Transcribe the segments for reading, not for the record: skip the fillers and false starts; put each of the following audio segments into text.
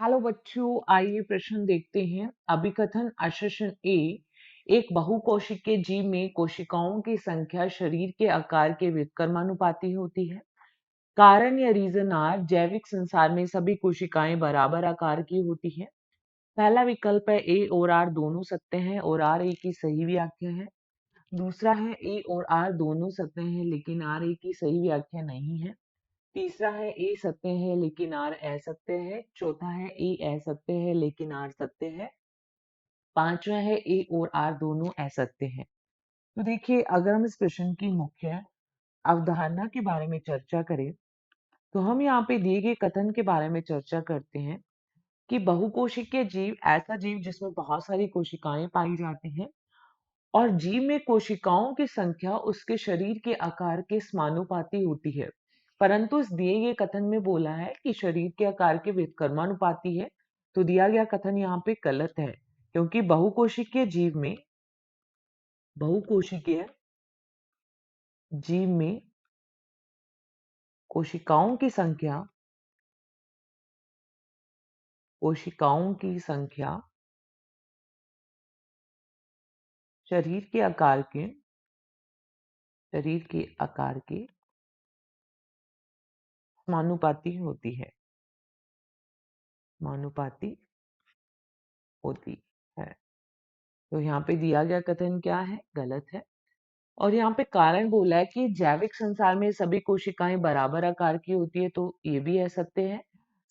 Hello बच्चों, आइए प्रश्न देखते हैं। अभिकथन आश्वासन ए। एक बहुकोशिकीय जीव में कोशिकाओं की संख्या शरीर के आकार के व्युत्क्रमानुपाती होती है। कारण या रीजन आर, जैविक संसार में सभी कोशिकाएं बराबर आकार की होती है। पहला विकल्प है ए और आर दोनों सत्य हैं और आर ए की सही व्याख्या है। दूसरा है ए और आर दोनों सत्य हैं लेकिन आर ए की सही व्याख्या नहीं है। तीसरा है ए सत्य है लेकिन आर असत्य है। चौथा है ए असत्य है लेकिन आर सत्य है। पांचवा है ए और आर दोनों असत्य है। तो देखिए, अगर हम इस प्रश्न की मुख्य अवधारणा के बारे में चर्चा करें तो हम यहाँ पे दिए गए कथन के बारे में चर्चा करते हैं कि बहुकोशिकीय जीव ऐसा जीव जिसमें बहुत सारी कोशिकाएं पाई जाती हैं और जीव में कोशिकाओं की संख्या उसके शरीर के आकार के समानुपाती होती है। परंतु इस दिए गए कथन में बोला है कि शरीर के आकार के व्युत्क्रमानुपाती है। तो दिया गया कथन यहाँ पे गलत है, क्योंकि बहुकोशिकीय जीव में कोशिकाओं की संख्या शरीर के आकार के समानुपाती होती है। तो यहाँ पे दिया गया कथन क्या है? गलत है। और यहाँ पे कारण बोला है कि जैविक संसार में सभी कोशिकाएं बराबर आकार की होती है, तो ये भी असत्य है।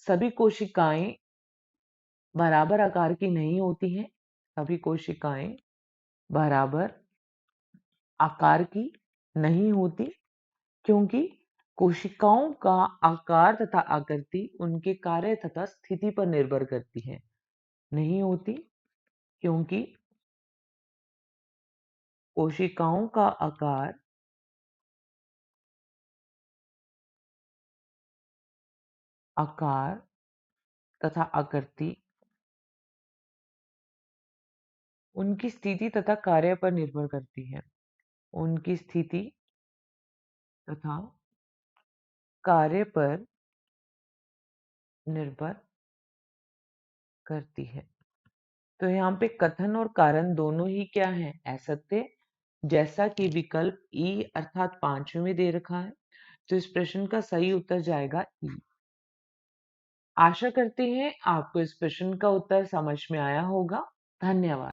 सभी कोशिकाएं बराबर आकार की नहीं होती हैं। सभी कोशिकाएं बराबर आकार की नहीं होती, क्योंकि कोशिकाओं का आकार तथा आकृति उनके कार्य तथा स्थिति पर निर्भर करती है। नहीं होती, क्योंकि कोशिकाओं का आकार तथा आकृति उनकी स्थिति तथा कार्य पर निर्भर करती है। उनकी स्थिति तथा कार्य पर निर्भर करती है। तो यहाँ पे कथन और कारण दोनों ही क्या है? असत्य, जैसा कि विकल्प ई अर्थात पांचवें में दे रखा है। तो इस प्रश्न का सही उत्तर जाएगा ई। आशा करते हैं आपको इस प्रश्न का उत्तर समझ में आया होगा। धन्यवाद।